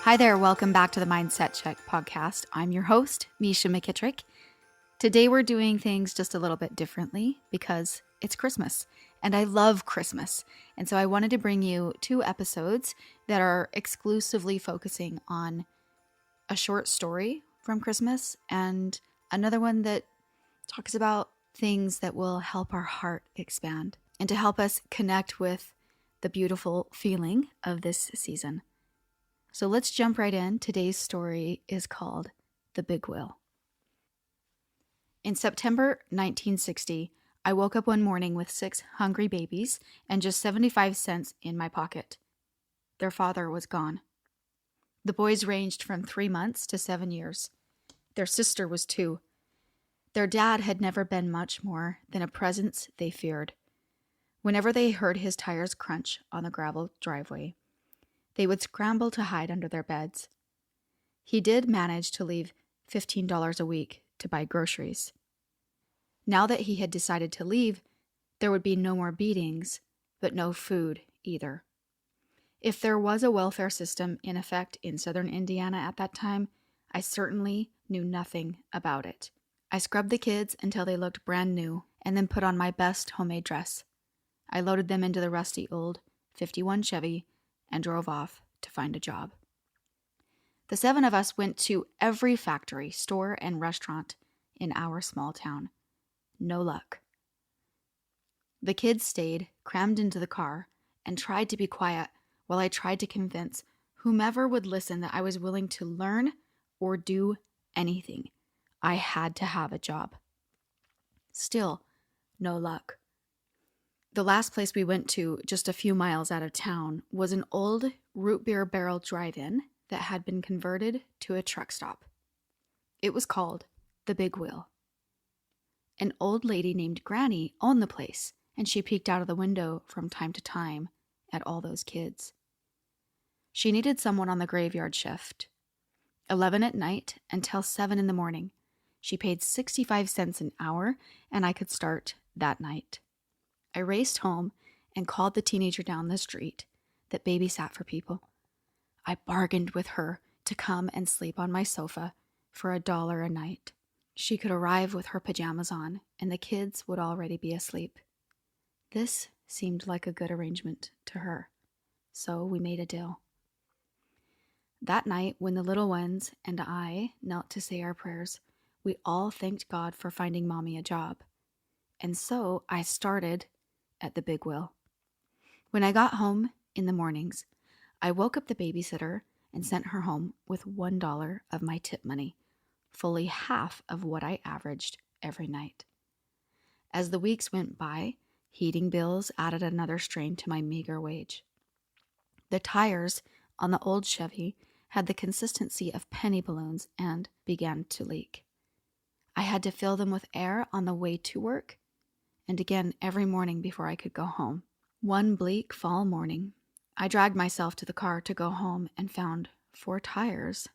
Hi there, welcome back to the Mindset Check podcast. I'm your host, Misha McKittrick. Today we're doing things just a little bit differently because it's Christmas and I love Christmas. And so I wanted to bring you 2 episodes that are exclusively focusing on a short story from Christmas and another one that talks about things that will help our heart expand and to help us connect with the beautiful feeling of this season. So let's jump right in. Today's story is called The Big Wheel. In September 1960, I woke up one morning with 6 hungry babies and just 75 cents in my pocket. Their father was gone. The boys ranged from 3 months to 7 years. Their sister was 2. Their dad had never been much more than a presence they feared. Whenever they heard his tires crunch on the gravel driveway, they would scramble to hide under their beds. He did manage to leave $15 a week to buy groceries. Now that he had decided to leave, there would be no more beatings, but no food either. If there was a welfare system in effect in southern Indiana at that time, I certainly knew nothing about it. I scrubbed the kids until they looked brand new and then put on my best homemade dress. I loaded them into the rusty old 51 Chevy and drove off to find a job. The 7 of us went to every factory, store, and restaurant in our small town. No luck. The kids stayed, crammed into the car, and tried to be quiet while I tried to convince whomever would listen that I was willing to learn or do anything. I had to have a job. Still, no luck. The last place we went to, just a few miles out of town, was an old root beer barrel drive-in that had been converted to a truck stop. It was called The Big Wheel. An old lady named Granny owned the place, and she peeked out of the window from time to time at all those kids. She needed someone on the graveyard shift. 11 at night until 7 in the morning. She paid 65 cents an hour, and I could start that night. I raced home and called the teenager down the street that babysat for people. I bargained with her to come and sleep on my sofa for $1 a night. She could arrive with her pajamas on, and the kids would already be asleep. This seemed like a good arrangement to her, so we made a deal. That night, when the little ones and I knelt to say our prayers, we all thanked God for finding Mommy a job. And so I started at the Big Wheel. When I got home in the mornings, I woke up the babysitter and sent her home with $1 of my tip money, fully half of what I averaged every night. As the weeks went by, heating bills added another strain to my meager wage. The tires on the old Chevy had the consistency of penny balloons and began to leak. I had to fill them with air on the way to work and again every morning before I could go home. One bleak fall morning, I dragged myself to the car to go home and found 4 tires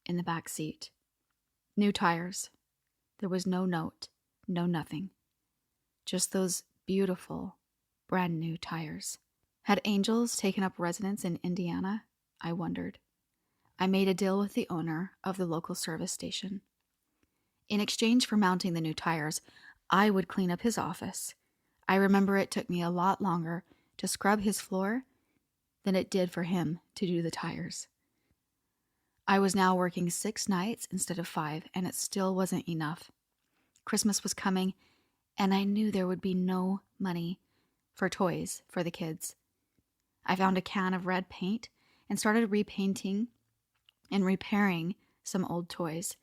in the back seat. New tires. There was no note, no nothing. Just those beautiful, brand new tires. Had angels taken up residence in Indiana? I wondered. I made a deal with the owner of the local service station. In exchange for mounting the new tires, I would clean up his office. I remember it took me a lot longer to scrub his floor than it did for him to do the tires. I was now working 6 nights instead of 5, and it still wasn't enough. Christmas was coming, and I knew there would be no money for toys for the kids. I found a can of red paint and started repainting and repairing some old toys.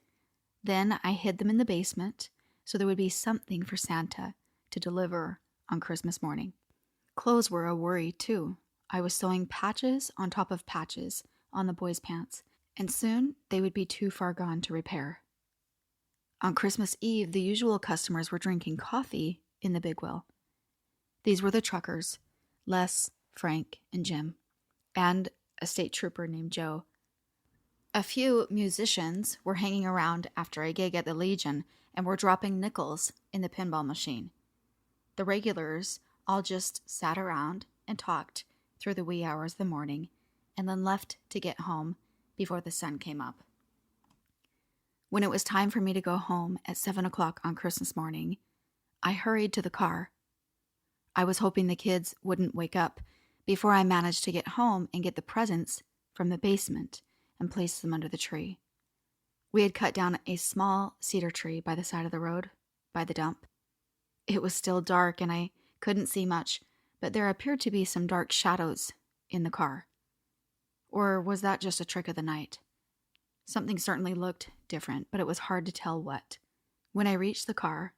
Then I hid them in the basement so there would be something for Santa to deliver on Christmas morning. Clothes were a worry too. I was sewing patches on top of patches on the boys' pants, and soon they would be too far gone to repair. On Christmas Eve, the usual customers were drinking coffee in the Big Wheel. These were the truckers, Les, Frank, and Jim, and a state trooper named Joe. A few musicians were hanging around after a gig at the Legion and were dropping nickels in the pinball machine. The regulars all just sat around and talked through the wee hours of the morning and then left to get home before the sun came up. When it was time for me to go home at 7 o'clock on Christmas morning, I hurried to the car. I was hoping the kids wouldn't wake up before I managed to get home and get the presents from the basement and place them under the tree. We had cut down a small cedar tree by the side of the road, by the dump. It was still dark and I couldn't see much, but there appeared to be some dark shadows in the car. Or was that just a trick of the night? Something certainly looked different, but it was hard to tell what. When I reached the car,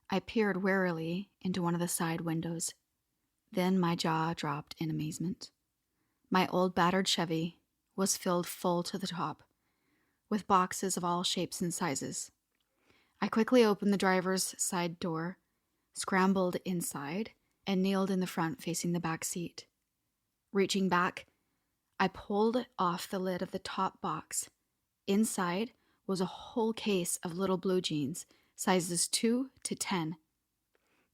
I peered warily into one of the side windows. Then my jaw dropped in amazement. My old battered Chevy was filled full to the top, with boxes of all shapes and sizes. I quickly opened the driver's side door, scrambled inside, and kneeled in the front facing the back seat. Reaching back, I pulled off the lid of the top box. Inside was a whole case of little blue jeans, sizes 2 to 10.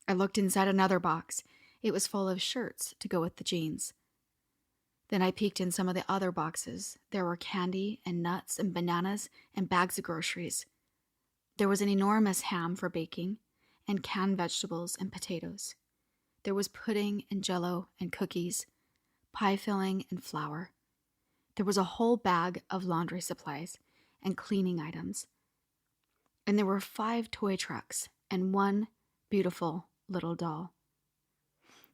I looked inside another box. It was full of shirts to go with the jeans. Then I peeked in some of the other boxes. There were candy and nuts and bananas and bags of groceries. There was an enormous ham for baking and canned vegetables and potatoes. There was pudding and jello and cookies, pie filling and flour. There was a whole bag of laundry supplies and cleaning items. And there were 5 toy trucks and 1 beautiful little doll.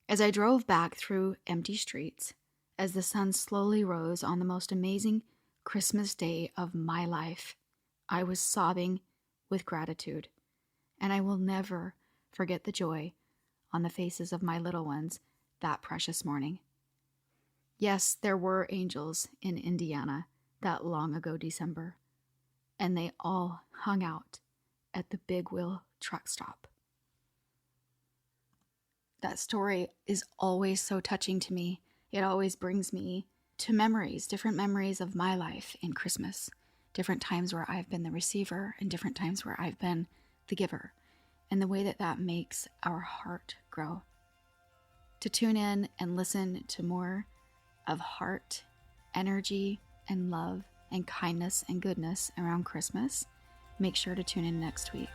As I drove back through empty streets, as the sun slowly rose on the most amazing Christmas day of my life, I was sobbing with gratitude, and I will never forget the joy on the faces of my little ones that precious morning. Yes, there were angels in Indiana that long ago December, and they all hung out at the Big Wheel truck stop. That story is always so touching to me. It always brings me to memories, different memories of my life in Christmas, different times where I've been the receiver and different times where I've been the giver, and the way that that makes our heart grow. To tune in and listen to more of heart, energy, and love, and kindness and goodness around Christmas, make sure to tune in next week.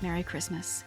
Merry Christmas.